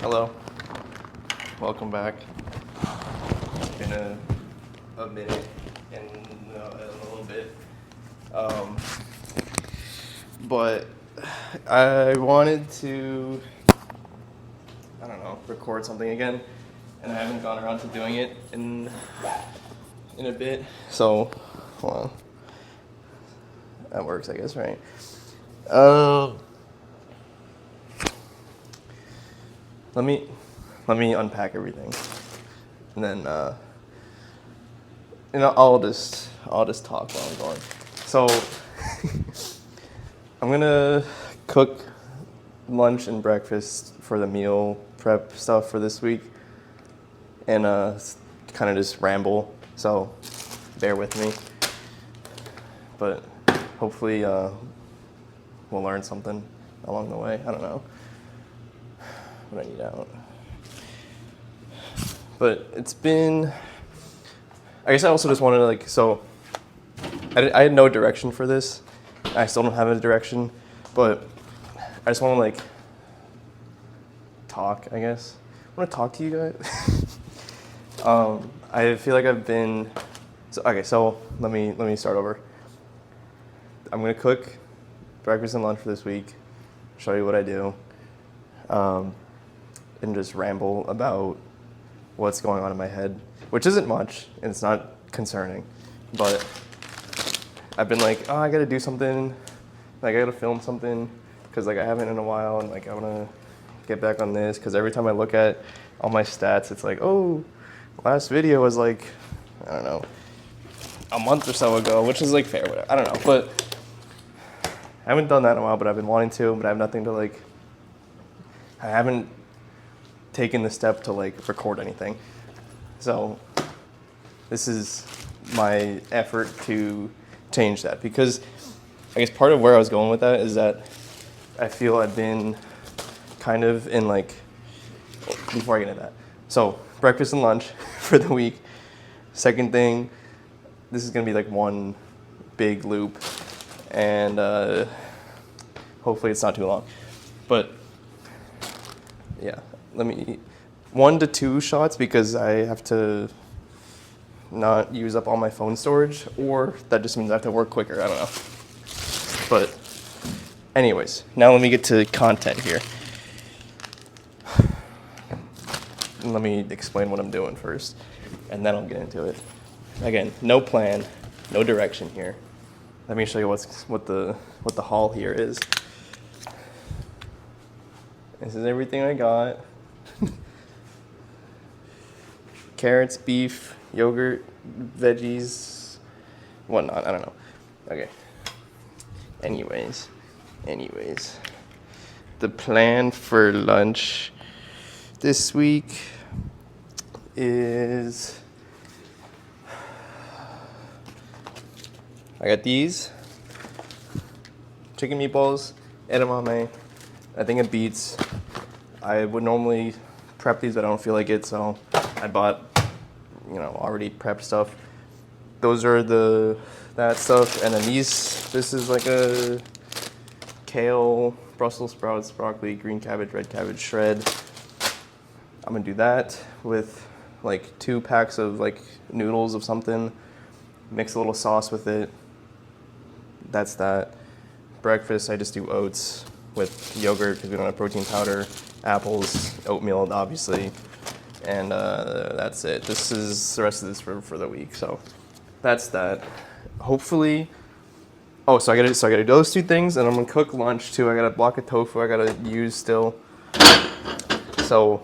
Hello, welcome back. It's been a minute and a little bit, but I wanted to, I don't know, record something again, and I haven't gone around to doing it in a bit. So, well, that works, I guess, right? Let me unpack everything, and then I'll just talk while I'm going. So I'm gonna cook lunch and breakfast for the meal prep stuff for this week, and kind of just ramble. So bear with me, but hopefully we'll learn something along the way. I don't know what I need out. But it's been, I guess I also just wanted to I had no direction for this. I still don't have a direction, but I just want to talk, I guess. I want to talk to you guys. I feel like I've been, so let me start over. I'm going to cook breakfast and lunch for this week, show you what I do. And just ramble about what's going on in my head, which isn't much, and it's not concerning, but I've been like, oh, I gotta do something, I gotta film something, because I haven't in a while, and I wanna get back on this, because every time I look at all my stats, it's like, oh, last video was I don't know, a month or so ago, which is fair, whatever. I don't know, but I haven't done that in a while, but I've been wanting to, but I have nothing to I haven't taken the step to record anything. So this is my effort to change that, because I guess part of where I was going with that is that I feel I've been kind of in before I get into that. So breakfast and lunch for the week. Second thing, this is gonna be one big loop, and hopefully it's not too long. But yeah, let me 1 to 2 shots, because I have to not use up all my phone storage, or that just means I have to work quicker. I don't know. But anyways, now let me get to content here. Let me explain what I'm doing first, and then I'll get into it. Again, no plan, no direction here. Let me show you what the haul here is. This is everything I got. Carrots, beef, yogurt, veggies, whatnot. I don't know. Okay. Anyways. The plan for lunch this week is I got these chicken meatballs, edamame, I think it beets. I would normally prep these, but I don't feel like it, so I bought, already prepped stuff. Those are that stuff, and then this is a kale, Brussels sprouts, broccoli, green cabbage, red cabbage shred. I'm gonna do that with 2 packs of noodles of something, mix a little sauce with it. That's that. Breakfast, I just do oats with yogurt, because we don't have protein powder, apples, oatmeal, obviously, and that's it. This is the rest of this for the week. So that's that. Hopefully, so I gotta do those 2 things, and I'm gonna cook lunch too. I got a block of tofu I gotta use still. So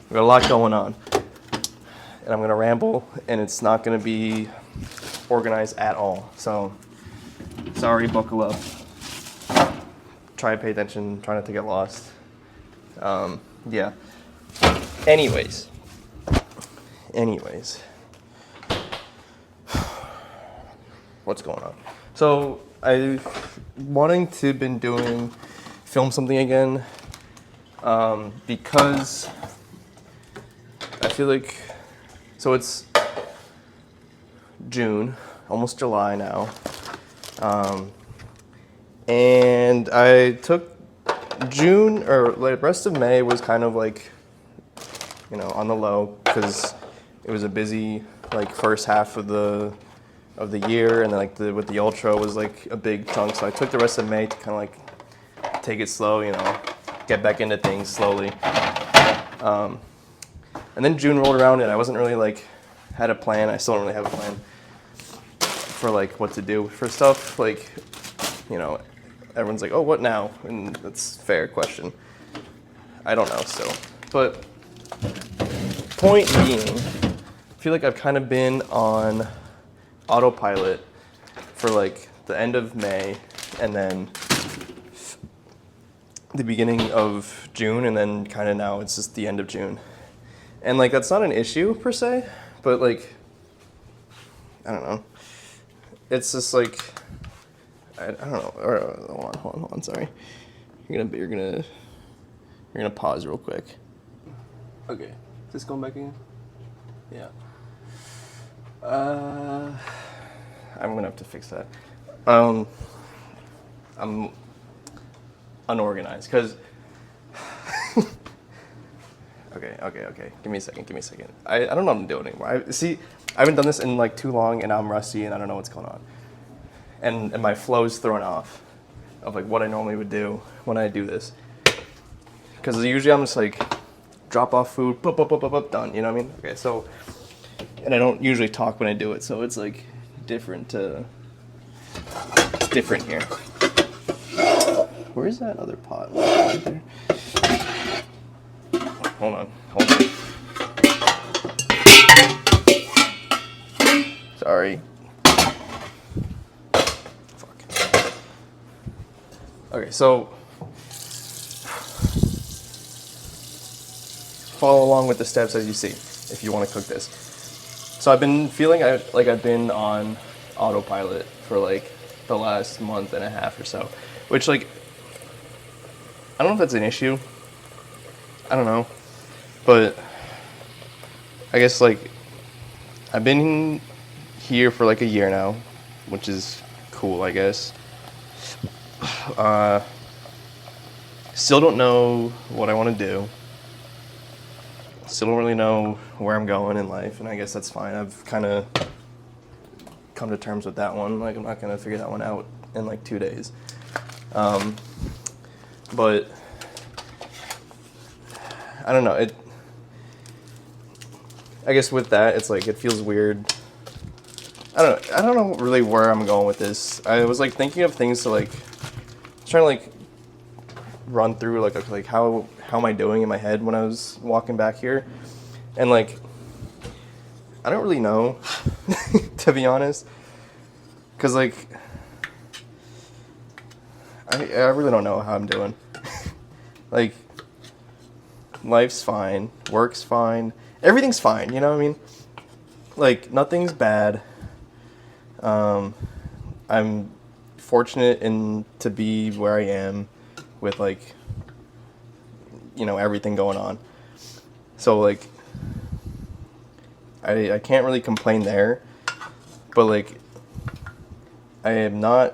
we got a lot going on, and I'm gonna ramble, and it's not gonna be organized at all. So sorry, buckle up. Try to pay attention, try not to get lost. Yeah. Anyways. What's going on? So I've wanting to film something again, because I feel so it's June, almost July now. And I took June or like rest of May was kind of like, you know, on the low because it was a busy like first half of the year, and then like with the ultra was like a big chunk. So I took the rest of May to kind of like take it slow, you know, get back into things slowly. And then June rolled around and I wasn't really like had a plan. I still don't really have a plan for like what to do for stuff. Like, you know, everyone's like, oh, what now? And that's a fair question. I don't know still. But point being, I feel like I've kind of been on autopilot for like the end of May and then the beginning of June, and then kind of now it's just the end of June. And like that's not an issue per se, but like I don't know. It's just like I don't know. Or, hold on, sorry. You're gonna pause real quick. Okay. Is this going back again? Yeah. I'm gonna have to fix that. I'm unorganized because okay. Give me a second. I don't know what I'm doing anymore. I haven't done this in like too long, and I'm rusty, and I don't know what's going on. And my flow's thrown off of like what I normally would do when I do this. Because usually I'm just like drop off food, done. You know what I mean? Okay, so, and I don't usually talk when I do it, so it's like different. It's different here. Where's that other pot? Right there. Hold on. Sorry. Fuck. Okay, so follow along with the steps as you see if you want to cook this. So I've been feeling like I've been on autopilot for like the last month and a half or so, which like I don't know if that's an issue. I don't know. But I guess like I've been here for like a year now, which is cool, I guess. Still don't know what I want to do. Still don't really know where I'm going in life, and I guess that's fine. I've kind of come to terms with that one. Like I'm not going to figure that one out in like 2 days. But I don't know. I guess with that, it's like it feels weird. I don't know really where I'm going with this. I was like thinking of things to like trying to like run through like how am I doing in my head when I was walking back here, and like I don't really know to be honest, because like I really don't know how I'm doing. Like life's fine, work's fine, everything's fine, you know what I mean? Like nothing's bad. I'm fortunate to be where I am with like, you know, everything going on. So like, I can't really complain there, but like, I am not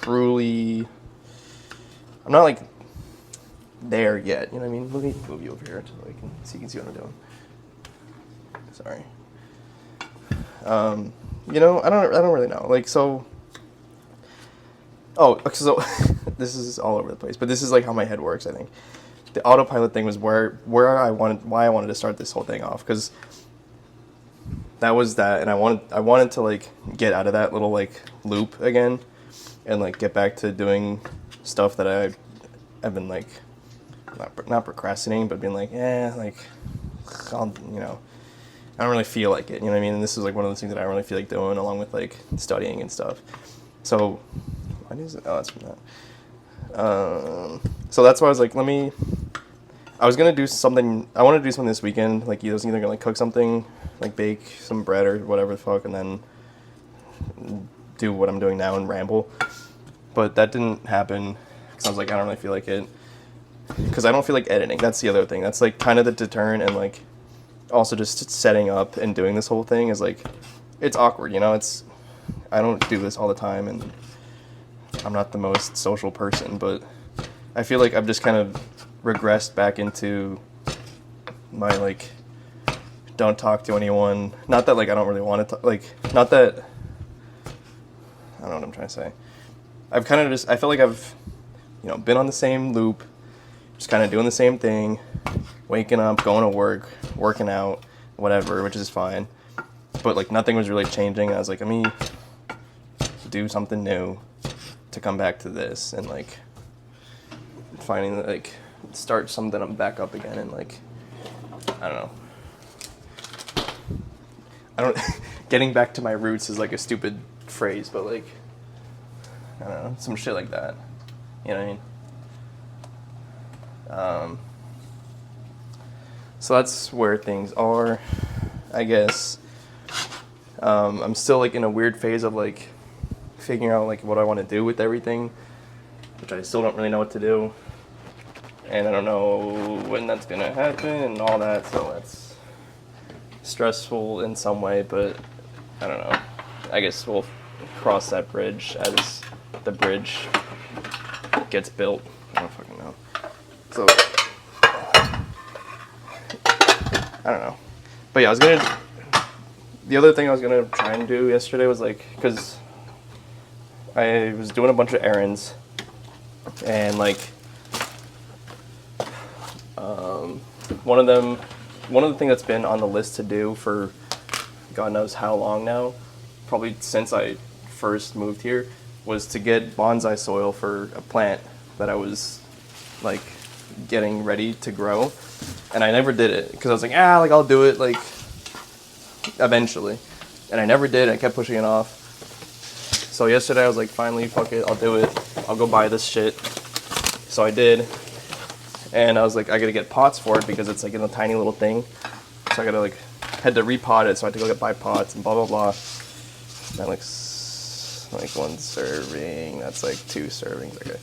I'm not like there yet, you know what I mean? Let me move you over here so you can see what I'm doing. Sorry. You know, I don't really know. Like, so this is all over the place, but this is like how my head works, I think. The autopilot thing was why I wanted to start this whole thing off, because that was that, and I wanted to like get out of that little like loop again, and like get back to doing stuff that I've been like not procrastinating, but being like, like I'll, you know, I don't really feel like it, you know what I mean? And this is like one of those things that I don't really feel like doing, along with like studying and stuff. So that's from that. So that's why I was like, I was gonna do something. I wanted to do something this weekend. Like I was either gonna like cook something, like bake some bread or whatever the fuck, and then do what I'm doing now and ramble. But that didn't happen because I was like, I don't really feel like it. Because I don't feel like editing. That's the other thing. That's like kind of the deterrent, and like also just setting up and doing this whole thing is like, it's awkward, you know? I don't do this all the time, and I'm not the most social person, but I feel like I've just kind of regressed back into my like don't talk to anyone. Not that like I don't really want to like not that I don't know what I'm trying to say. I've kind of just I feel like I've been on the same loop, just kind of doing the same thing, waking up, going to work, working out, whatever, which is fine. But like nothing was really changing. I was like, let me do something new to come back to this and like finding like start something back up again and like I don't getting back to my roots is like a stupid phrase, but like I don't know, some shit like that. You know what I mean? So that's where things are, I guess. I'm still like in a weird phase of like figuring out like what I want to do with everything, which I still don't really know what to do, and I don't know when that's gonna happen and all that. So that's stressful in some way, but I don't know. I guess we'll cross that bridge as the bridge gets built. I don't fucking know. So I don't know. But yeah, the other thing I was gonna try and do yesterday was like, because I was doing a bunch of errands, and like, one of the things that's been on the list to do for God knows how long now, probably since I first moved here, was to get bonsai soil for a plant that I was like getting ready to grow, and I never did it because I was like, like I'll do it like eventually, and I never did. I kept pushing it off. So yesterday I was like, finally, fuck it, I'll do it. I'll go buy this shit. So I did, and I was like, I gotta get pots for it because it's like in a tiny little thing. So I gotta like had to repot it, so I had to go buy pots and blah blah blah. That looks like one serving. That's like 2 servings. Okay.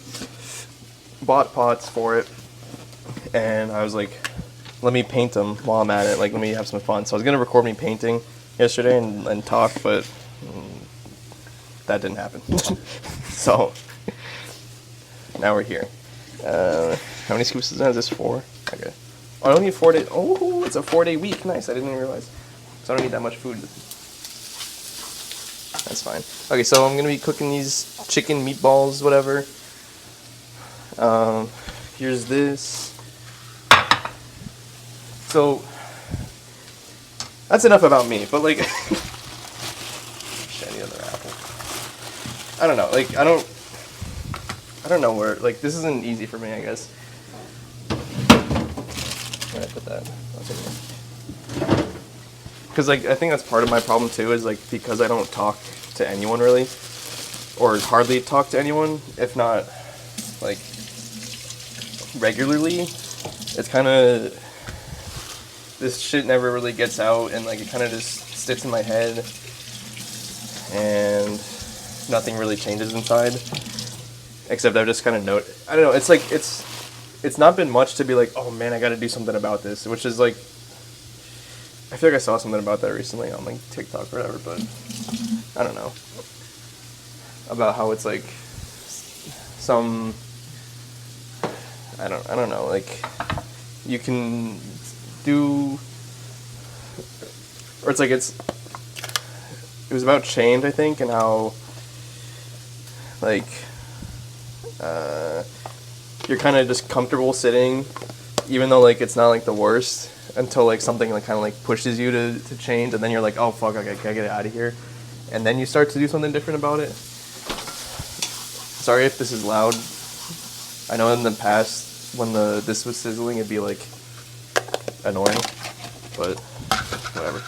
Bought pots for it, and I was like, let me paint them while I'm at it. Like, let me have some fun. So I was gonna record me painting yesterday and talk, but that didn't happen. So now we're here. How many scoops is this? 4? Okay. Oh, I don't need 4 days. Oh, it's a 4-day week. Nice. I didn't even realize. So I don't need that much food. That's fine. Okay, so I'm gonna be cooking these chicken meatballs, whatever. Here's this. So that's enough about me. But like, shit, I need another apple. I don't know. Like, I don't know where. Like, this isn't easy for me, I guess. Where did I put that? Because like I think that's part of my problem too. Is like because I don't talk to anyone really, or hardly talk to anyone, if not like regularly. It's kind of this shit never really gets out, and like it kind of just sits in my head, and nothing really changes inside. Except I've just kind of I don't know. It's like it's not been much to be like, oh man, I got to do something about this, which is like. I feel like I saw something about that recently on like TikTok or whatever, but I don't know. About how it's like I don't know, like you can do, or it's like it was about change, I think, and how like you're kind of just comfortable sitting, even though like it's not like the worst, until like something like kind of like pushes you to change, and then you're like, oh fuck, I gotta get it out of here, and then you start to do something different about it. Sorry if this is loud. I know in the past when this was sizzling, it'd be like annoying, but whatever.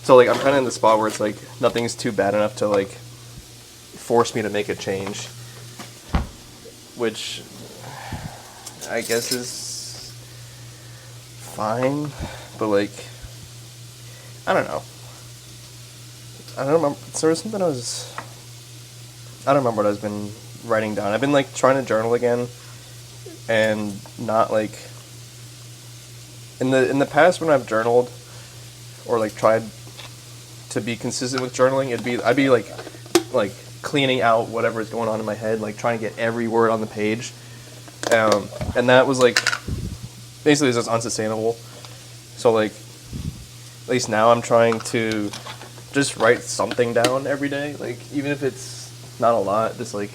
So like I'm kind of in the spot where it's like nothing's too bad enough to like force me to make a change, which I guess is fine, but like I don't know. I don't remember. There was something I don't remember what I've been writing down. I've been like trying to journal again, and not like in the past when I've journaled or like tried to be consistent with journaling, I'd be like cleaning out whatever is going on in my head, like trying to get every word on the page. And that was like, basically it's just unsustainable. So like, at least now I'm trying to just write something down every day. Like, even if it's not a lot, just like,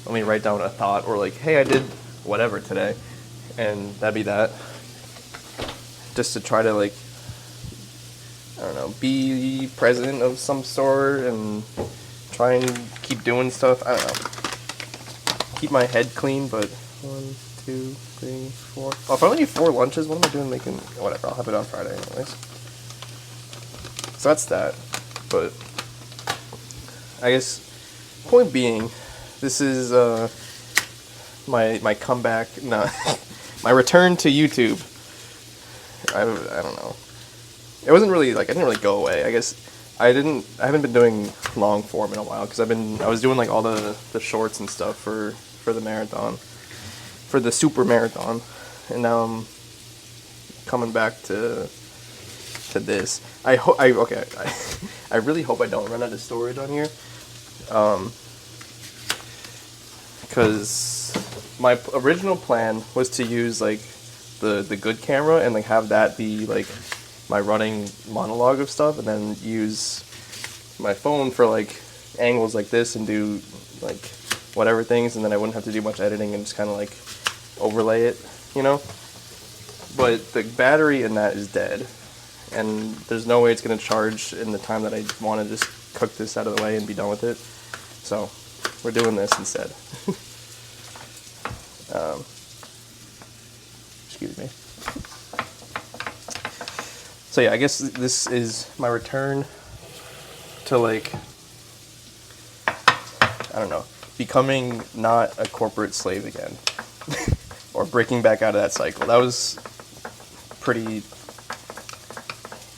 let me write down a thought, or like, hey, I did whatever today. And that'd be that. Just to try to like, I don't know, be present of some sort and try and keep doing stuff. I don't know. Keep my head clean, but 1, 2, 3, 4. Oh, if I only need 4 lunches, what am I doing making? Whatever, I'll have it on Friday anyways. So that's that. But I guess point being, this is my comeback, no, my return to YouTube. I don't know. It wasn't really like, I didn't really go away. I guess I haven't been doing long form in a while because I was doing like all the shorts and stuff for the marathon, for the super marathon, and now I'm coming back to this. I really hope I don't run out of storage on here, because my original plan was to use like the good camera and like have that be like my running monologue of stuff, and then use my phone for like angles like this and do like whatever things, and then I wouldn't have to do much editing and just kind of like overlay it, you know? But the battery in that is dead, and there's no way it's going to charge in the time that I want to just cook this out of the way and be done with it. So we're doing this instead. Excuse me. So yeah, I guess this is my return to like, I don't know, becoming not a corporate slave again. Or breaking back out of that cycle. That was pretty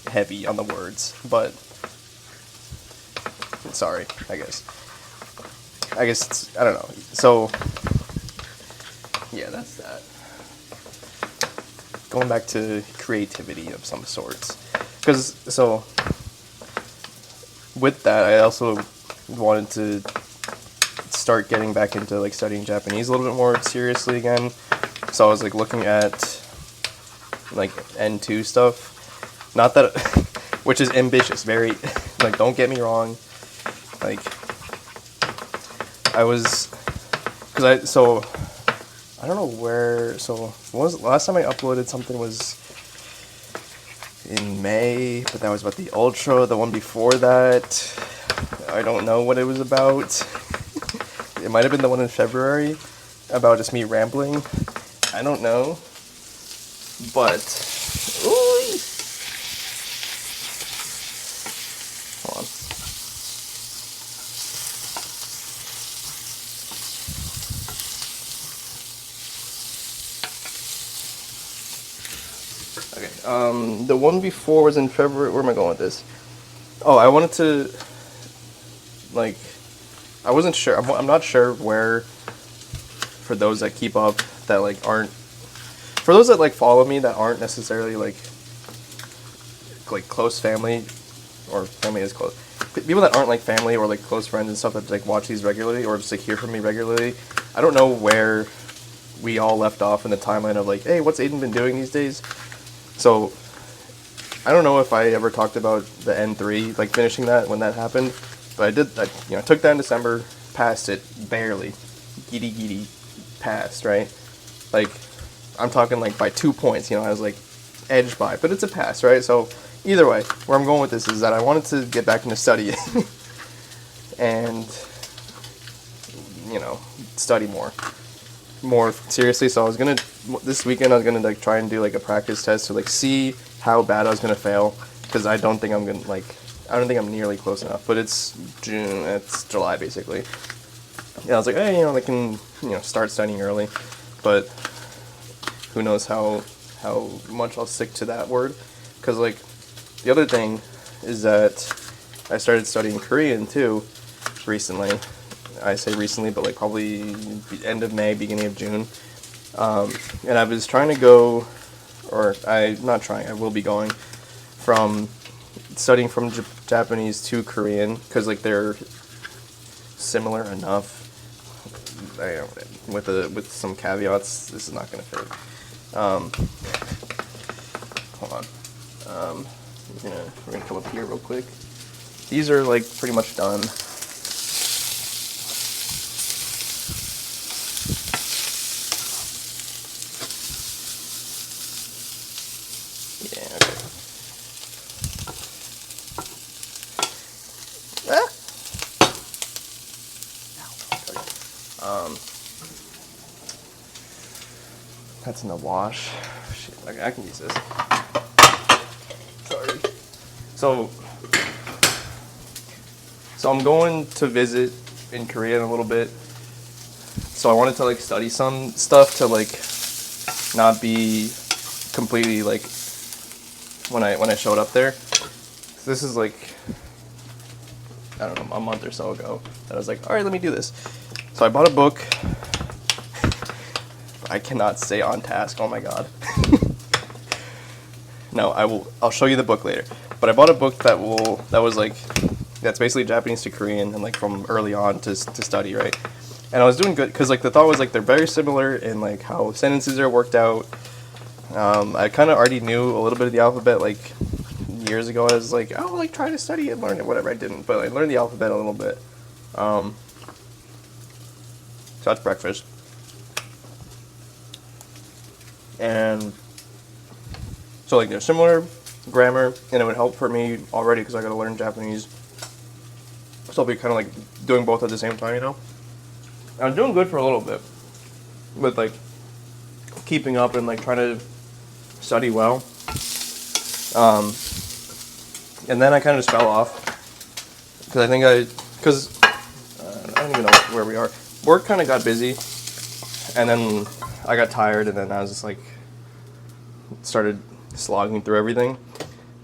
heavy on the words, but sorry, I guess it's, I don't know. So yeah, that's that. Going back to creativity of some sorts, because so with that, I also wanted to start getting back into like studying Japanese a little bit more seriously again. So I was like looking at like N2 stuff, not that, which is ambitious, very, like, don't get me wrong, like, I don't know where, so last time I uploaded something was in May, but that was about the Ultra. The one before that, I don't know what it was about. It might have been the one in February about just me rambling. I don't know, but ooh, hold on. Okay, the one before was in February. Where am I going with this? Oh, I wanted to, like, I wasn't sure. I'm not sure where. For those that keep up, that like aren't, for those that like follow me that aren't necessarily like close family, or family is close, people that aren't like family or like close friends and stuff that like watch these regularly or just like hear from me regularly, I don't know where we all left off in the timeline of like, hey, what's Aiden been doing these days? So I don't know if I ever talked about the N3, like finishing that when that happened, but I did. I took that in December, passed it barely, giddy passed, right? Like, I'm talking like by 2 points, I was like edged by, but it's a pass, right? So either way, where I'm going with this is that I wanted to get back into studying and study more seriously. So I was gonna, this weekend I was gonna like try and do like a practice test to like see how bad I was gonna fail, because I don't think I'm nearly close enough. But it's June, it's July basically. Yeah, I was like, hey, I can, start studying early, but who knows how much I'll stick to that word, because, like, the other thing is that I started studying Korean, too, recently. I say recently, but, like, probably the end of May, beginning of June, and I was trying to go, I will be going from studying from Japanese to Korean, because, like, they're similar enough. With some caveats, this is not gonna fit. Hold on. We're gonna come up here real quick. These are like pretty much done. Yeah, okay. That's in the wash. Shit, okay, I can use this. Sorry. So I'm going to visit in Korea in a little bit. So I wanted to like study some stuff to like not be completely like when I showed up there. So this is like, I don't know, a month or so ago that I was like, all right, let me do this. So I bought a book. I cannot stay on task. Oh my god. No, I'll show you the book later. But I bought a book that's basically Japanese to Korean and like from early on to study, right? And I was doing good because like the thought was like they're very similar in like how sentences are worked out. I kind of already knew a little bit of the alphabet like years ago. I was like, I'll like try to study and learn it, whatever. I didn't, but I learned the alphabet a little bit. So that's breakfast. And so like they're similar grammar, and it would help for me already because I got to learn Japanese. So I'll be kind of like doing both at the same time, you know. I was doing good for a little bit with like keeping up and like trying to study well. And then I kind of just fell off because I don't even know where we are. Work kind of got busy, and then I got tired, and then I was just like started slogging through everything,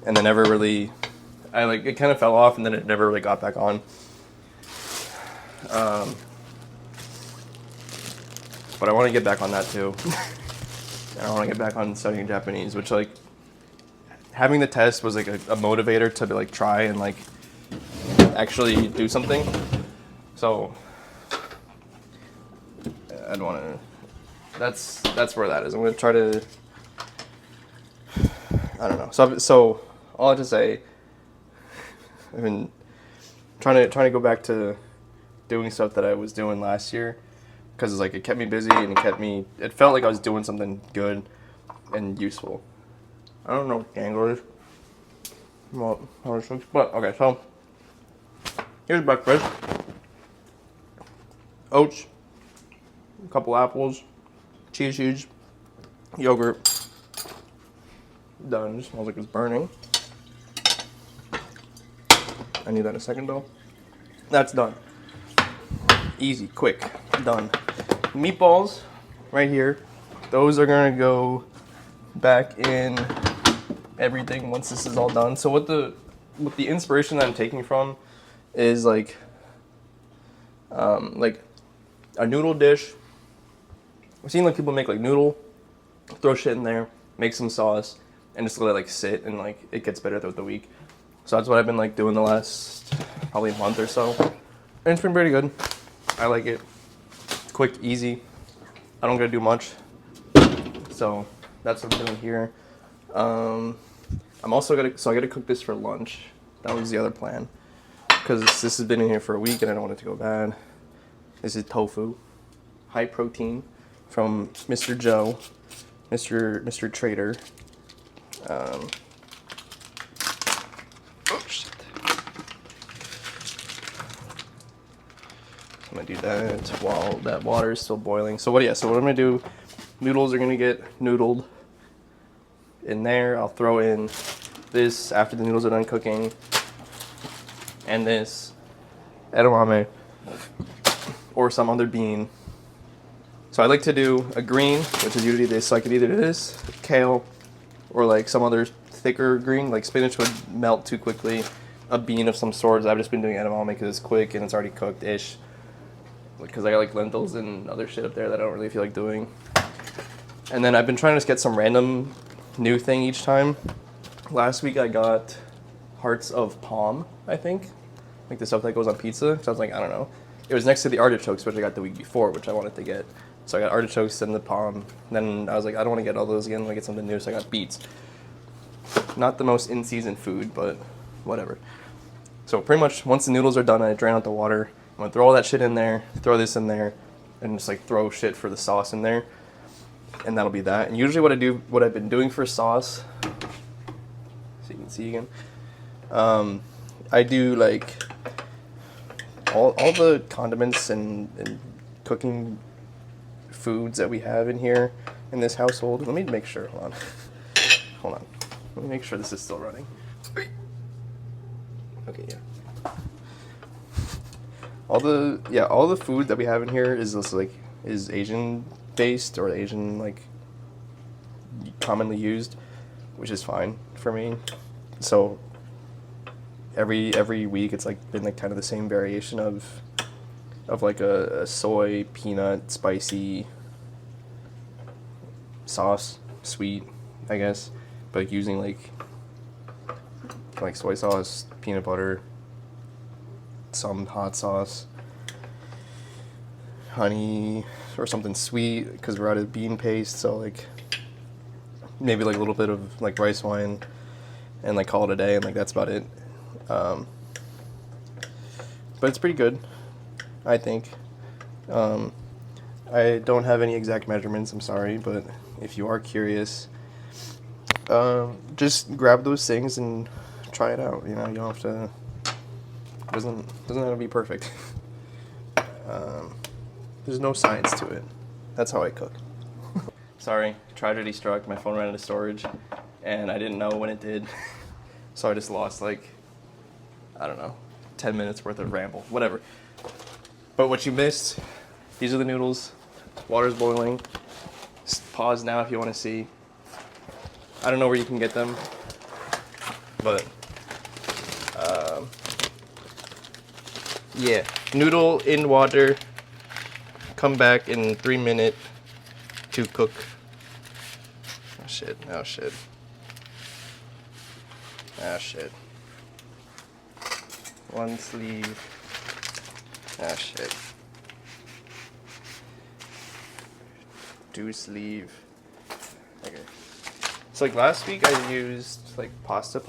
and then it kind of fell off, and then it never really got back on. But I want to get back on that too. And I want to get back on studying Japanese, which like having the test was like a motivator to like try and like actually do something. So I'd want to. That's where that is. I'm gonna try to. I don't know. So all I have to say, I've been trying to go back to doing stuff that I was doing last year, because like it kept me busy and it felt like I was doing something good and useful. I don't know what angle is. Well, but okay. So here's breakfast: oats, a couple apples, chia seeds, yogurt. Done. It smells like it's burning. I need that in a second though. That's done. Easy, quick, done. Meatballs, right here. Those are gonna go back in everything once this is all done. So what the inspiration that I'm taking from is like a noodle dish. I've seen like people make like noodle, throw shit in there, make some sauce, and just let it like sit, and like it gets better throughout the week. So that's what I've been like doing the last probably month or so, and it's been pretty good. I like it. Quick, easy. I don't gotta do much. So that's what I'm doing here. I'm also I gotta cook this for lunch. That was the other plan, because this has been in here for a week and I don't want it to go bad. This is tofu, high protein, from Mr. Joe, Mr. Trader. Oh shit. I'm gonna do that while that water is still boiling. So what I'm gonna do, noodles are gonna get noodled in there. I'll throw in this after the noodles are done cooking, and this edamame or some other bean. So I like to do a green, which is usually this. So I could either do this, kale, or like some other thicker green, like spinach would melt too quickly. A bean of some sort. I've just been doing edamame because it's quick and it's already cooked-ish. Because I got like lentils and other shit up there that I don't really feel like doing. And then I've been trying to just get some random new thing each time. Last week I got hearts of palm, I think. Like the stuff that goes on pizza. So I was like, I don't know. it was next to the artichokes, which I got the week before, which I wanted to get. So I got artichokes and the palm. Then I was like, I don't want to get all those again. Let me get something new. So I got beets. Not the most in-season food, but whatever. So pretty much once the noodles are done, I drain out the water. I'm going to throw all that shit in there, throw this in there, and just like throw shit for the sauce in there. And that'll be that. And usually what I've been doing for sauce, so you can see again, I do like all the condiments and cooking foods that we have in here in this household. Let me make sure. Hold on. Let me make sure this is still running. Okay, yeah. All the food that we have in here is just like is Asian based or Asian like commonly used, which is fine for me. So every week it's like been like kind of the same variation of like a soy peanut spicy sauce, sweet, I guess, but using like soy sauce, peanut butter, some hot sauce, honey, or something sweet because we're out of bean paste, so like maybe like a little bit of like rice wine and like call it a day, and like that's about it. But it's pretty good, I think. I don't have any exact measurements, I'm sorry, but if you are curious, just grab those things and try it out. You know, you don't have to. Doesn't have to be perfect. There's no science to it. That's how I cook. Sorry, tragedy struck. My phone ran out of storage, and I didn't know when it did, so I just lost like, I don't know, 10 minutes worth of ramble. Whatever. But what you missed, these are the noodles. Water's boiling. Pause now if you want to see. I don't know where you can get them, but yeah, noodle in water. Come back in 3 minutes to cook. Oh shit! Oh shit! Ah shit! One sleeve. Ah shit! Two sleeve. Okay. So like last week I used like pasta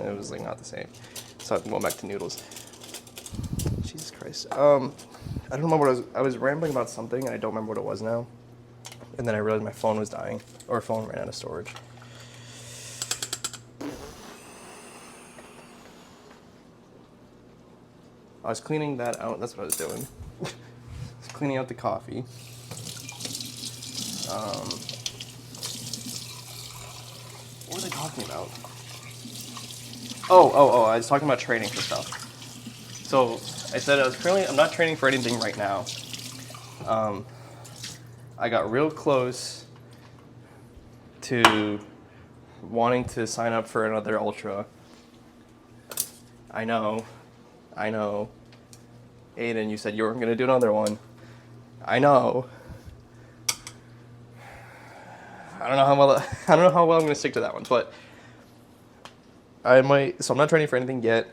and it was like not the same. So I'm going back to noodles. Jesus Christ. I don't remember what I was rambling about something and I don't remember what it was now. And then I realized my phone was dying, or phone ran out of storage. I was cleaning that out. That's what I was doing. I was cleaning out the coffee. What was I talking about? Oh, I was talking about training for stuff. So I said I'm not training for anything right now. I got real close to wanting to sign up for another ultra. I know. Aiden, you said you weren't going to do another one. I know. I don't know how well I'm going to stick to that one, but I might. So I'm not training for anything yet.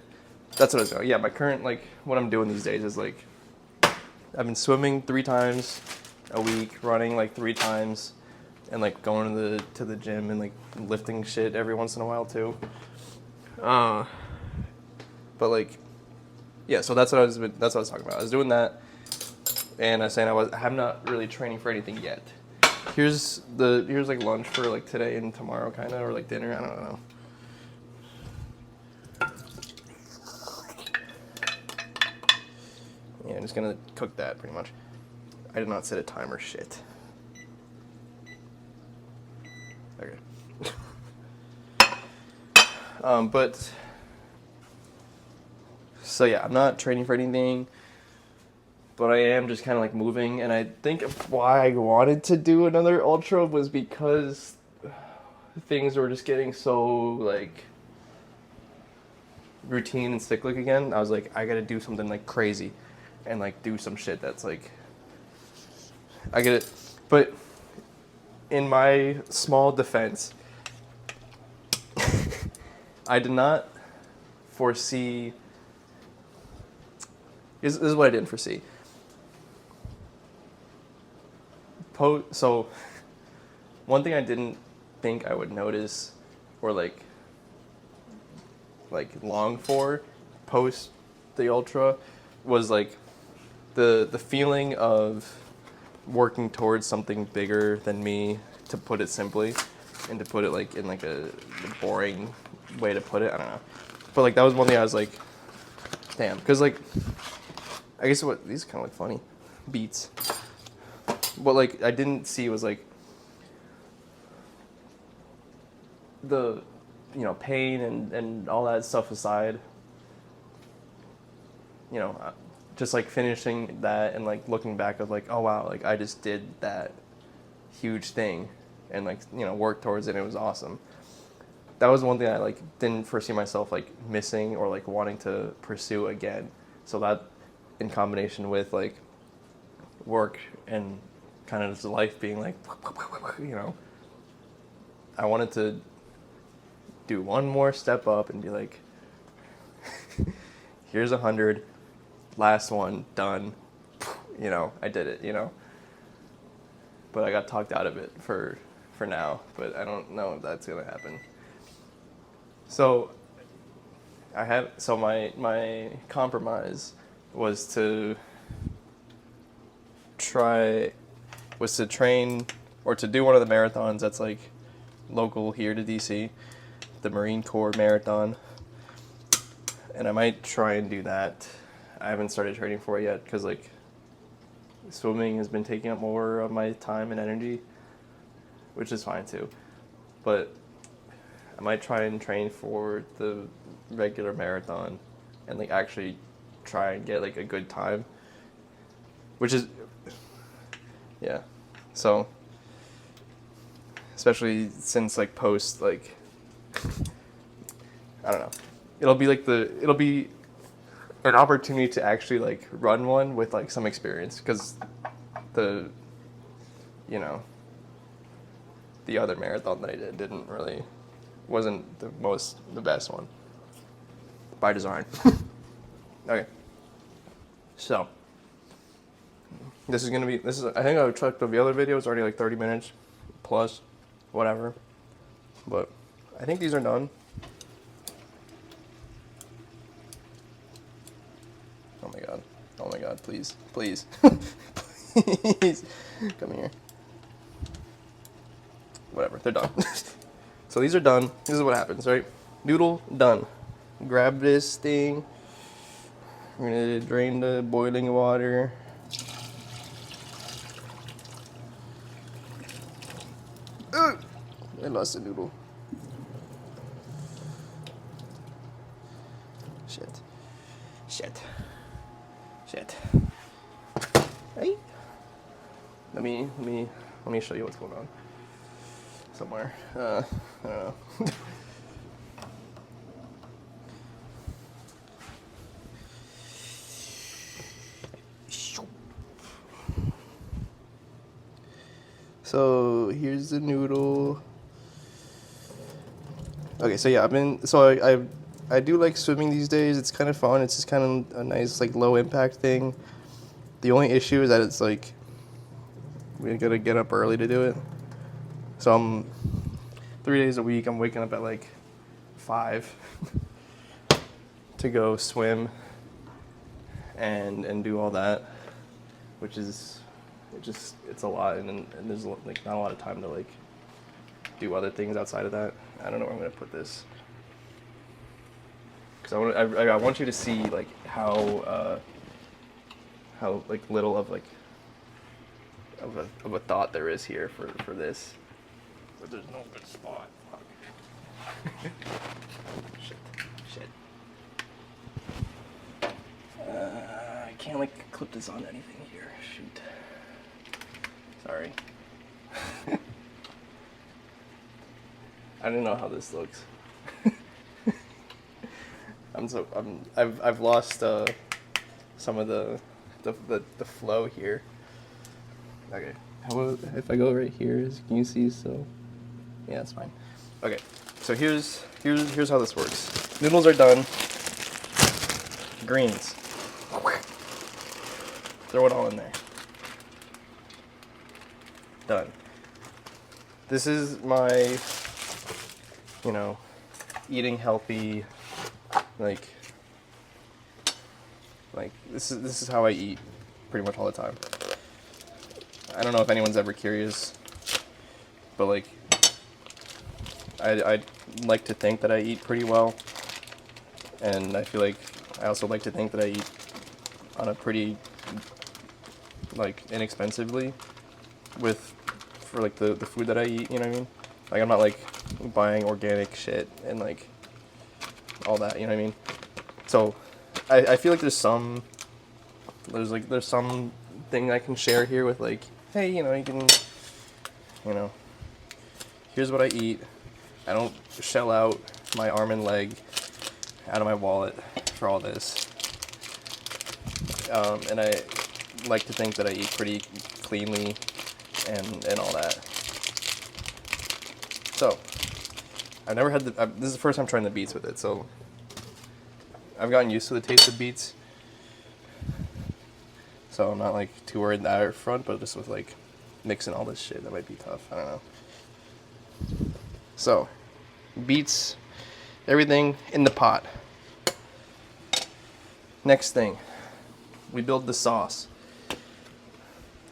That's what I was doing. Yeah, my current, like, what I'm doing these days is, like, I've been swimming 3 times a week, running, like, 3 times, and, like, going to the gym and, like, lifting shit every once in a while, too. But, like, yeah, so that's what I was talking about. I was doing that, and I was saying I'm not really training for anything yet. Here's like lunch for like today and tomorrow, kind of, or like dinner. I don't know. Yeah, I'm just gonna cook that pretty much. I did not set a timer. Shit. Okay. But so yeah, I'm not training for anything. But I am just kind of like moving, and I think why I wanted to do another ultra was because things were just getting so like routine and cyclic again. I was like, I gotta do something like crazy and like do some shit that's like, I get it. But in my small defense, I did not foresee, this is what I didn't foresee. So one thing I didn't think I would notice or like long for post the ultra was like the feeling of working towards something bigger than me, to put it simply, and to put it like in like a boring way to put it. I don't know, but like that was one thing I was like, damn, because like I guess what these kind of look funny beats. What like I didn't see was like the, you know, pain and all that stuff aside, you know, just like finishing that and like looking back of like, oh wow, like I just did that huge thing and like, you know, worked towards it and it was awesome. That was one thing I like didn't foresee myself like missing or like wanting to pursue again. So that in combination with like work and kind of just life being like, you know, I wanted to do one more step up and be like, here's 100, last one, done, you know, I did it, you know. But I got talked out of it for now, but I don't know if that's gonna happen. So my compromise was to train or to do one of the marathons that's like local here to DC, the Marine Corps Marathon, and I might try and do that. I haven't started training for it yet because like swimming has been taking up more of my time and energy, which is fine too. But I might try and train for the regular marathon and like actually try and get like a good time, which is, yeah. So especially since like post, like I don't know, it'll be an opportunity to actually like run one with like some experience, because the, you know, the other marathon that I did wasn't the best one by design. Okay, so I think I checked the other video, it's already like 30 minutes plus, whatever, but I think these are done. Oh my god, please, please, please, come here. Whatever, they're done. So these are done. This is what happens, right? Noodle, done. Grab this thing. We're gonna drain the boiling water. Ugh! I lost the noodle. Shit. Hey. Let me show you what's going on. Somewhere. I don't know. So here's the noodle. Okay, so yeah, I do like swimming these days. It's kind of fun. It's just kind of a nice like low impact thing. The only issue is that it's like we gotta get up early to do it. So I'm 3 days a week. I'm waking up at like 5 to go swim and do all that, which is it's a lot, and there's like not a lot of time to like do other things outside of that. I don't know where I'm gonna put this, because I want you to see like how like little of like of a thought there is here for this. But there's no good spot. Shit. I can't like clip this on anything here. Shoot. Sorry. I don't know how this looks. I've lost some of the flow here. Okay. How about if I go right here? Can you see? So yeah, it's fine. Okay. So here's how this works. Noodles are done. Greens. Throw it all in there. Done. This is my, you know, eating healthy, like this is how I eat pretty much all the time. I don't know if anyone's ever curious, but like I like to think that I eat pretty well, and I feel like I also like to think that I eat on a pretty like inexpensively for like the food that I eat, you know what I mean? Like I'm not like buying organic shit and like all that, you know what I mean? So I feel like there's some thing I can share here with like, hey, you know, you can, you know, here's what I eat. I don't shell out my arm and leg out of my wallet for all this. And I like to think that I eat pretty cleanly and all that. So, I've never had this is the first time trying the beets with it, so I've gotten used to the taste of beets. So I'm not like too worried that out front, but just with like mixing all this shit, that might be tough. I don't know. So, beets, everything in the pot. Next thing, we build the sauce.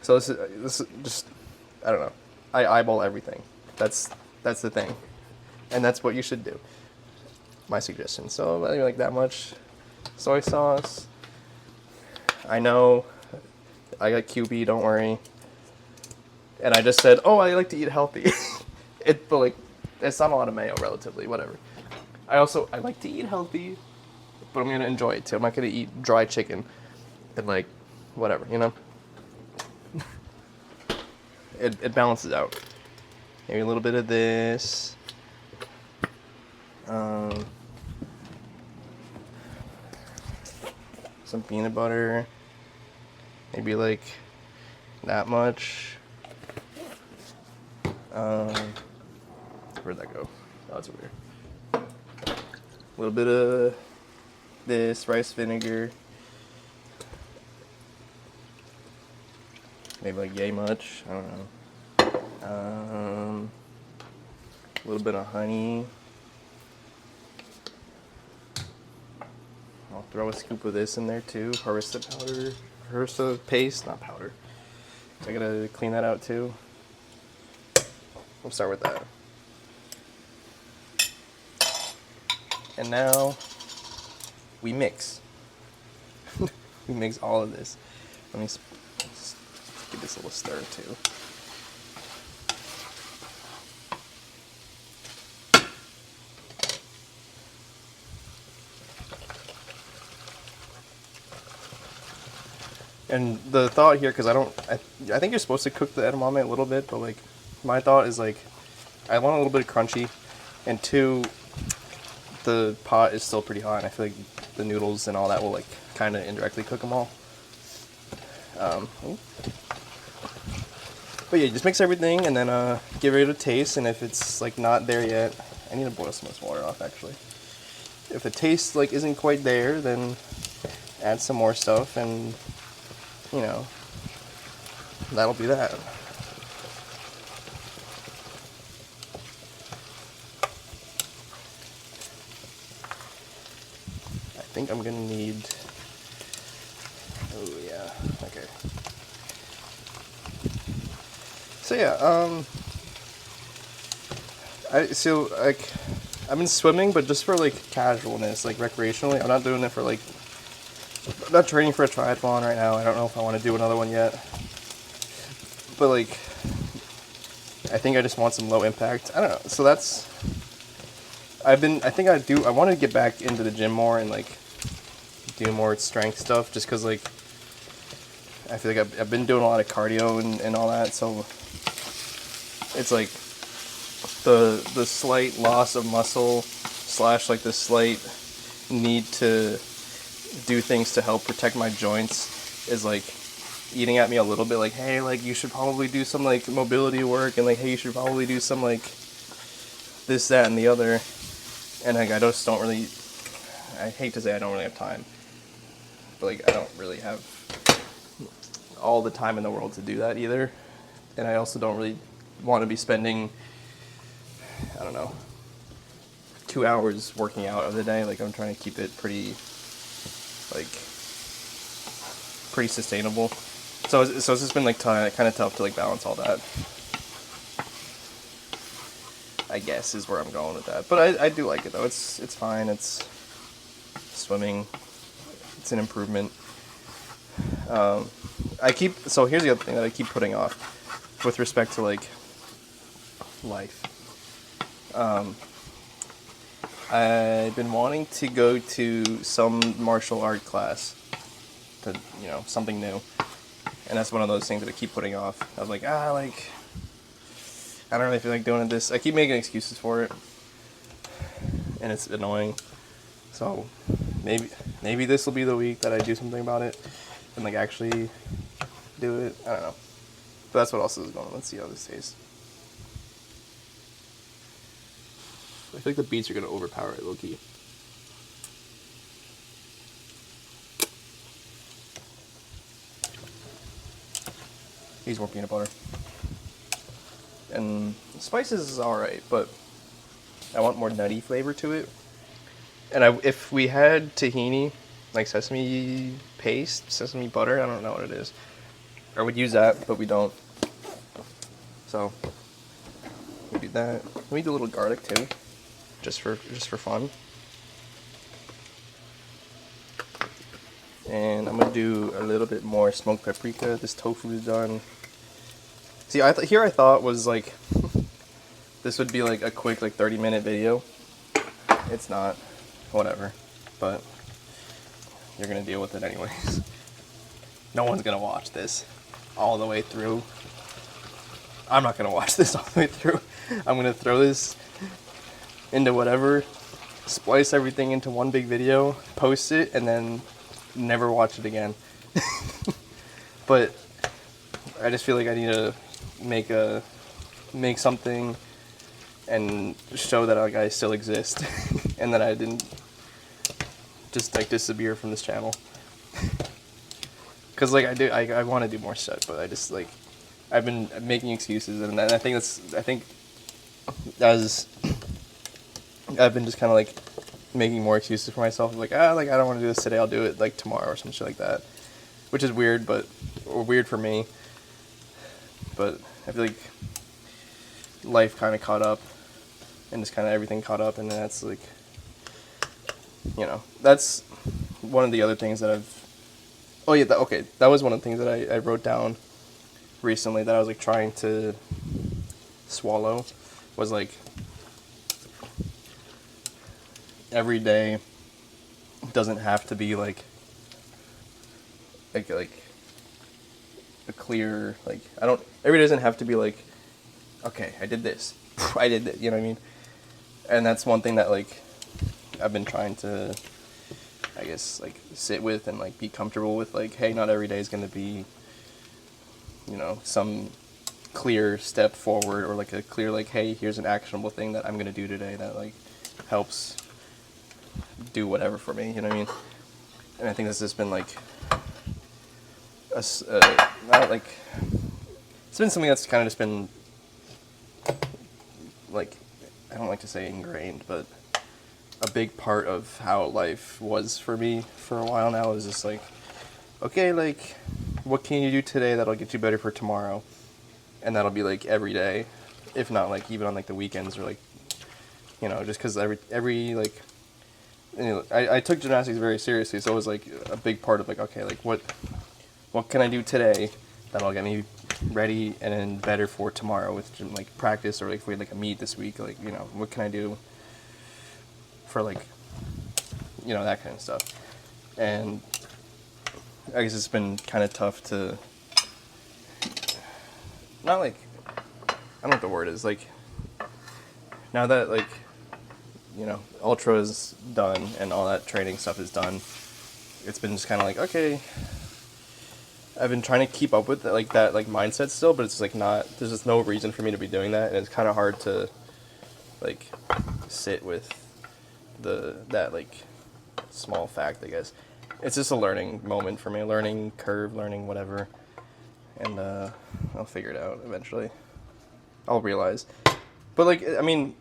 So this is just, I don't know. I eyeball everything. That's the thing, and that's what you should do. My suggestion. So maybe like that much soy sauce. I know I got QB, don't worry. And I just said, oh, I like to eat healthy. But like, it's not a lot of mayo, relatively, whatever. I like to eat healthy, but I'm gonna enjoy it too. I'm not gonna eat dry chicken and like, whatever, you know? It balances out. Maybe a little bit of this. Some peanut butter. Maybe like that much. Where'd that go? Oh, that's weird. A little bit of this rice vinegar. Maybe like yay much. I don't know. A little bit of honey. I'll throw a scoop of this in there too. Harissa paste, not powder. I gotta clean that out too. We'll start with that. And now we mix. We mix all of this. Let me give this a little stir too. And the thought here, because I think you're supposed to cook the edamame a little bit, but like my thought is like I want a little bit of crunchy, and two, the pot is still pretty hot, and I feel like the noodles and all that will like kind of indirectly cook them all. But yeah, just mix everything and then give it a taste, and if it's like not there yet, I need to boil some of this water off actually. If the taste like isn't quite there, then add some more stuff, and you know, that'll be that. I think I'm gonna need, oh yeah, okay. So yeah, I've been swimming, but just for like casualness, like recreationally. I'm not doing it for like, I'm not training for a triathlon right now. I don't know if I want to do another one yet. But like, I think I just want some low impact. I don't know. So that's, I want to get back into the gym more and like do more strength stuff, just because like, I feel like I've been doing a lot of cardio and all that. So it's like the slight loss of muscle / like the slight need to do things to help protect my joints is like eating at me a little bit, like, hey, like you should probably do some like mobility work, and like, hey, you should probably do some like this, that, and the other. And like I just don't really, I hate to say I don't really have time, but like I don't really have all the time in the world to do that either. and I also don't really want to be spending, I don't know, 2 hours working out of the day. Like, I'm trying to keep it pretty sustainable. So it's just been like kind of tough to like balance all that, I guess, is where I'm going with that. But I do like it though. It's fine. It's swimming. It's an improvement. So here's the other thing that I keep putting off with respect to like life. I've been wanting to go to some martial art class, to, you know, something new. And that's one of those things that I keep putting off. I was like, I don't really feel like doing this. I keep making excuses for it, and it's annoying. So maybe this will be the week that I do something about it and like actually do it. I don't know. But that's what else is going on. Let's see how this tastes. I feel like the beets are gonna overpower it, low key. Needs more peanut butter. And spices is alright, but I want more nutty flavor to it. And if we had tahini, like sesame paste, sesame butter, I don't know what it is, I would use that, but we don't. So we do that. We do a little garlic too, just for fun. And I'm gonna do a little bit more smoked paprika. This tofu is done. See, I thought was like this would be like a quick like 30-minute video. It's not. Whatever. But you're gonna deal with it anyways. No one's gonna watch this all the way through. I'm not gonna watch this all the way through. I'm gonna throw this into whatever, splice everything into one big video, post it, and then never watch it again. But I just feel like I need to make something and show that like I still exist and that I didn't just like disappear from this channel. Because like I want to do more stuff, but I just like I've been making excuses, and I think as I've been just kind of like making more excuses for myself, like I don't want to do this today, I'll do it like tomorrow or some shit like that, which is weird, or weird for me. But I feel like life kind of caught up, and just kind of everything caught up, and that's like, you know, that's one of the other things that that was one of the things that I wrote down recently that I was like trying to swallow, was like every day doesn't have to be like a clear, like every day doesn't have to be like, okay, I did this, I did that, you know what I mean? And that's one thing that like I've been trying to, I guess, like sit with and like be comfortable with, like, hey, not every day is going to be, you know, some clear step forward, or like a clear, like, hey, here's an actionable thing that I'm going to do today that like helps do whatever for me, you know what I mean? And I think this has been like not like, it's been something that's kind of just been like, I don't like to say ingrained, but a big part of how life was for me for a while now is just like, okay, like, what can you do today that'll get you better for tomorrow? And that'll be like every day, if not like even on like the weekends, or like, you know, just because every like, you know, I took gymnastics very seriously, so it was like a big part of like, okay, like what can I do today that'll get me ready and then better for tomorrow with like practice, or like if we had like a meet this week, like, you know, what can I do for like, you know, that kind of stuff. And I guess it's been kind of tough to, not like, I don't know what the word is, like, now that like, you know, ultra is done and all that training stuff is done, it's been just kind of like, okay, I've been trying to keep up with that, like mindset still, but it's like not, there's just no reason for me to be doing that, and it's kind of hard to like sit with that like small fact, I guess. It's just a learning moment for me, a learning curve, learning whatever. and I'll figure it out eventually. I'll realize. But like, I mean,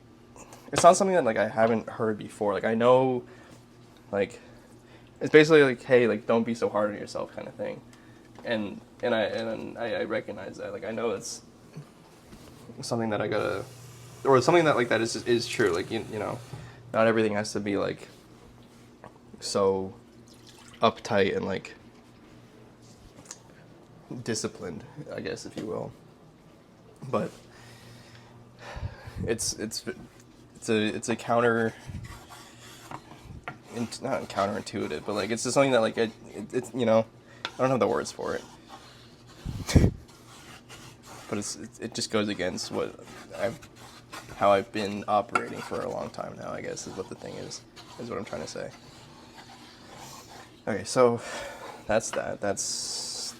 it's not something that like I haven't heard before. Like I know, like, it's basically like, hey, like don't be so hard on yourself, kind of thing. And I recognize that. Like I know it's something that I gotta, or something that like that is true. Like you know, not everything has to be like so uptight and like disciplined, I guess, if you will. But it's a counter, not counterintuitive, but like it's just something that like it's you know, I don't have the words for it, but it just goes against how I've been operating for a long time now, I guess, is what the thing is what I'm trying to say. Okay, so that's that. That's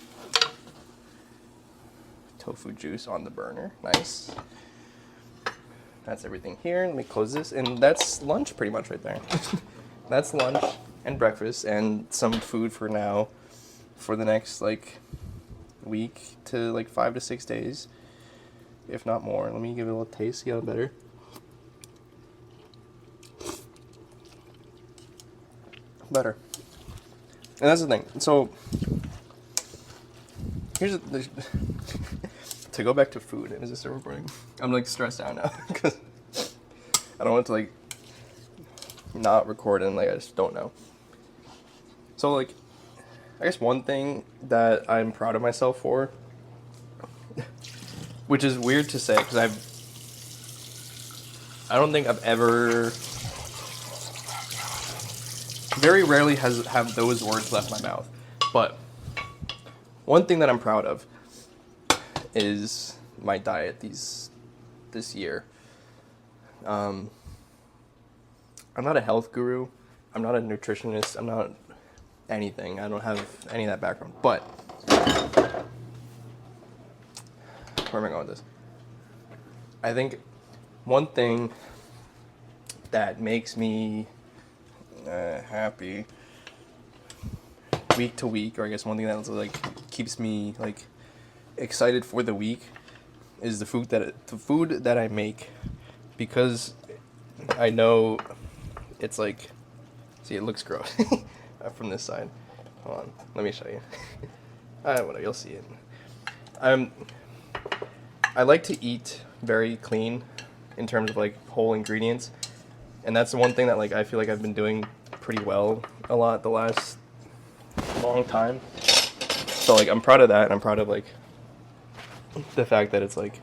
tofu juice on the burner. Nice. That's everything here. Let me close this. And that's lunch pretty much right there. That's lunch and breakfast and some food for now for the next like week to like 5 to 6 days, if not more. Let me give it a little taste, see how better. Better. And that's the thing. So here's to go back to food. Is this still recording? I'm like stressed out now because I don't want to like not record and like I just don't know. So like, I guess one thing that I'm proud of myself for, which is weird to say because I don't think I've ever, very rarely have those words left my mouth, but one thing that I'm proud of is my diet this year. I'm not a health guru. I'm not a nutritionist. I'm not anything. I don't have any of that background. But where am I going with this? I think one thing that makes me happy week to week, or I guess one thing that like keeps me like excited for the week, is the food that I make, because I know it's like, see, it looks gross from this side. Hold on, let me show you. Whatever, you'll see it. I like to eat very clean in terms of like whole ingredients, and that's the one thing that like I feel like I've been doing pretty well a lot the last long time. So like I'm proud of that, and I'm proud of like the fact that it's like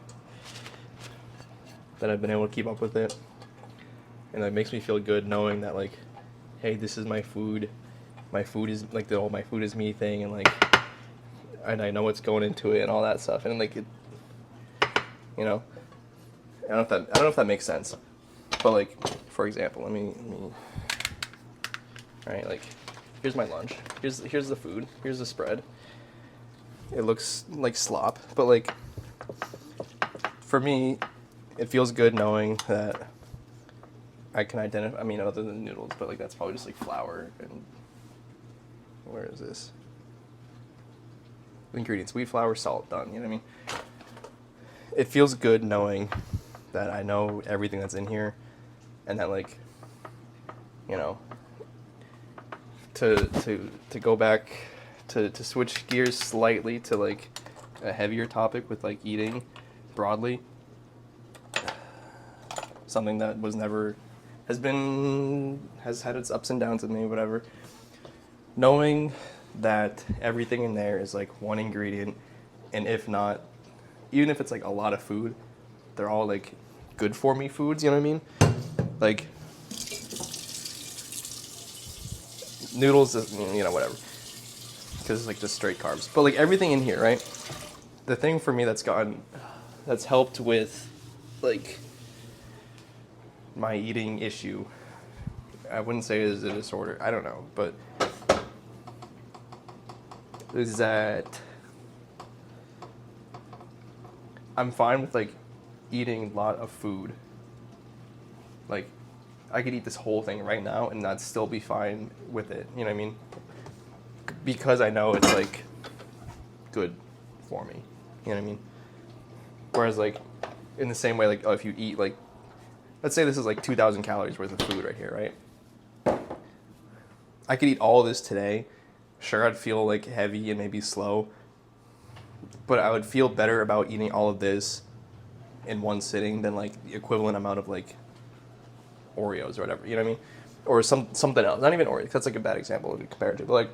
that I've been able to keep up with it, and that makes me feel good knowing that like, hey, this is my food. My food is like the whole my food is me thing, and like, and I know what's going into it and all that stuff, and like it, you know, I don't know if that makes sense, but like, for example, let me all right, like, here's my lunch. Here's the food. Here's the spread. It looks like slop, but like, for me, it feels good knowing that I can identify, I mean, other than noodles, but like that's probably just like flour and, where is this? Ingredients: wheat flour, salt, done, you know what I mean? It feels good knowing that I know everything that's in here, and that like, you know, to go back, to switch gears slightly to like a heavier topic with like eating broadly, something that was never, has had its ups and downs with me, whatever. Knowing that everything in there is like one ingredient, and if not, even if it's like a lot of food, they're all like good for me foods, you know what I mean? Like noodles, you know, whatever, because it's like just straight carbs. But like everything in here, right? The thing for me that's helped with like my eating issue, I wouldn't say it is a disorder, I don't know, but is that I'm fine with like eating a lot of food. Like I could eat this whole thing right now and not still be fine with it, you know what I mean? Because I know it's like good for me. You know what I mean? Whereas like in the same way, like if you eat like, let's say this is like 2,000 calories worth of food right here, right? I could eat all of this today. Sure, I'd feel like heavy and maybe slow, but I would feel better about eating all of this in one sitting than like the equivalent amount of like Oreos or whatever, you know what I mean? Or something else. Not even Oreos. That's like a bad example to compare it to, but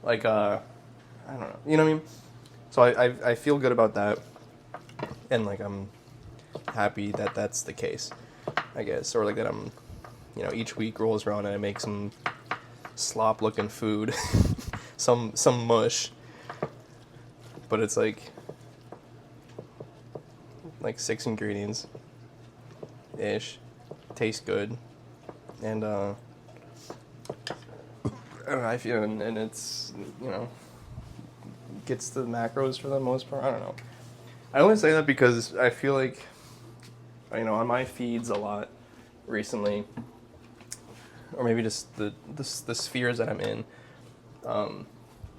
I don't know. You know what I mean? So I feel good about that, and like I'm happy that that's the case, I guess. Or like that I'm, each week rolls around and I make some slop looking food, some mush, but it's like 6 ingredients ish, tastes good, and I don't know, I feel, and it's, gets the macros for the most part. I don't know. I only say that because I feel like, on my feeds a lot recently, or maybe just the spheres that I'm in,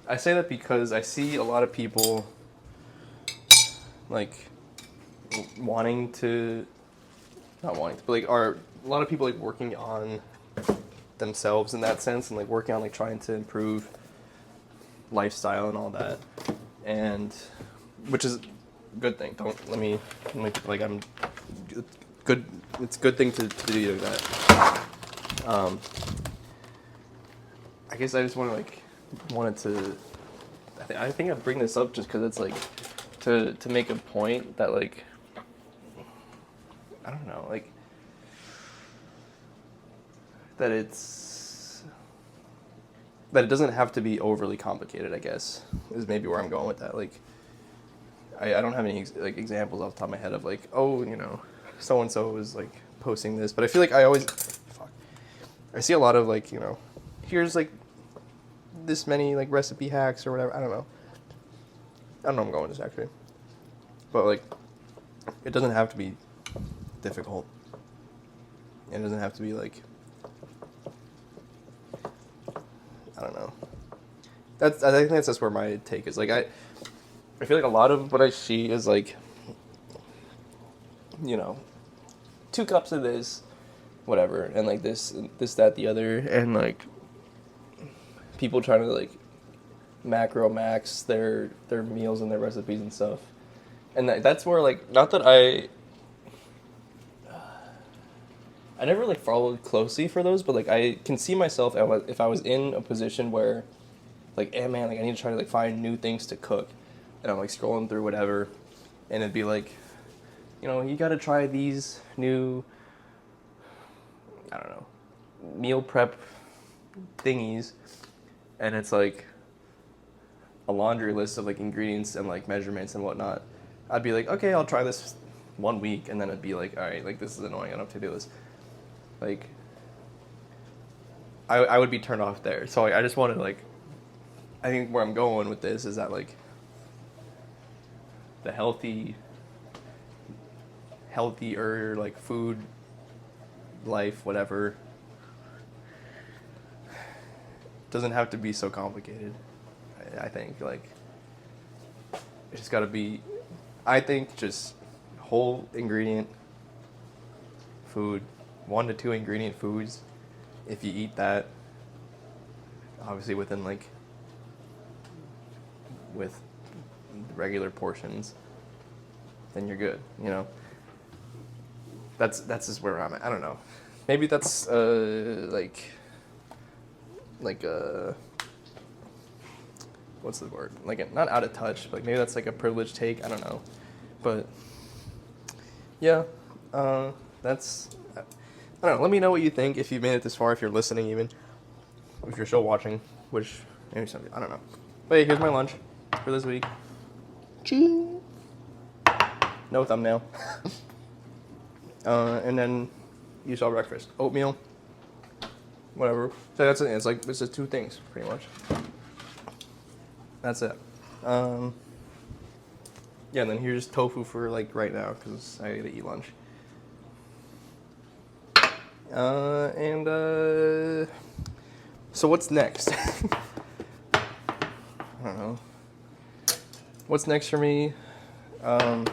I say that because I see a lot of people like wanting to, not wanting to, but like are a lot of people like working on themselves in that sense, and like working on like trying to improve lifestyle and all that, and which is a good thing. Let me like I'm good. It's a good thing to do that. I guess I just wanted to. I think I bring this up just because it's like to make a point that like, I don't know, like that it doesn't have to be overly complicated, I guess, is maybe where I'm going with that. Like, I don't have any like examples off the top of my head of like, oh, so and so is like posting this, but I feel like I see a lot of like, here's like this many like recipe hacks or whatever. I don't know where I'm going with this actually, but like, it doesn't have to be difficult. It doesn't have to be like, I don't know. I think that's just where my take is. Like, I feel like a lot of what I see is like, 2 cups of this, whatever, and like this, that, the other, and like people trying to like macro max their meals and their recipes and stuff. And that's where like, not that I never like followed closely for those, but like I can see myself if I was in a position where like, hey man, like I need to try to like find new things to cook, and I'm like scrolling through whatever, and it'd be like, you got to try these new, I don't know, meal prep thingies, and it's like a laundry list of like ingredients and like measurements and whatnot. I'd be like, okay, I'll try this 1 week, and then it'd be like, all right, like this is annoying, I don't have to do this. Like, I would be turned off there. So I just wanted like, I think where I'm going with this is that like the healthier like food, life, whatever, doesn't have to be so complicated. I think like it's just got to be, I think, just whole ingredient food, 1 to 2 ingredient foods. If you eat that, obviously within like with regular portions, then you're good. That's just where I'm at. I don't know. Maybe that's like what's the word? Like, not out of touch, but like maybe that's like a privileged take. I don't know, but yeah, that's. I don't know. Let me know what you think if you made it this far. If you're listening, even if you're still watching, which maybe some. I don't know. But hey, here's my lunch for this week. Ching. No thumbnail. And then you saw breakfast. Oatmeal. Whatever. So that's it. It's like, it's just 2 things, pretty much. That's it. Yeah, and then here's tofu for like right now, because I gotta eat lunch. So what's next? I don't know. What's next for me? I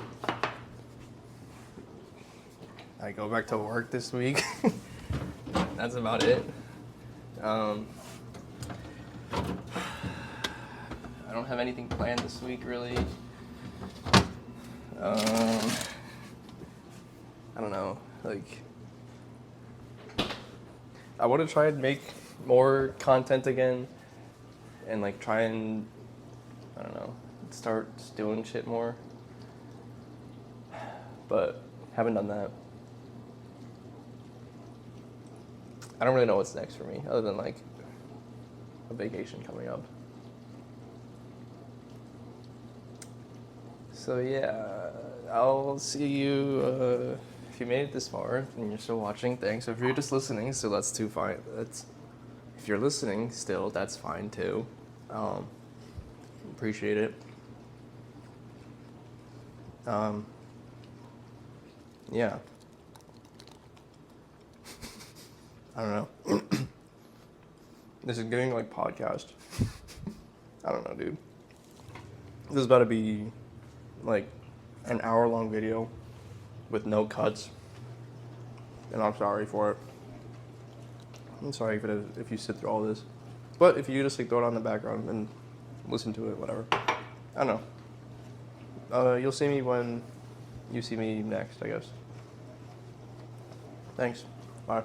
go back to work this week. That's about it. I don't have anything planned this week, really. I don't know. Like, I want to try and make more content again, and like try and, I don't know, start doing shit more. But haven't done that. I don't really know what's next for me, other than like a vacation coming up. So yeah, I'll see you. If you made it this far and you're still watching, thanks. If you're just listening, so that's too fine. If you're listening still, that's fine too. Appreciate it. Yeah. I don't know. This is getting like podcast. I don't know, dude. This is about to be like an hour-long video with no cuts, and I'm sorry for it. I'm sorry if you sit through all this, but if you just like throw it on the background and listen to it, whatever. I don't know. You'll see me when you see me next, I guess. Thanks. Bye.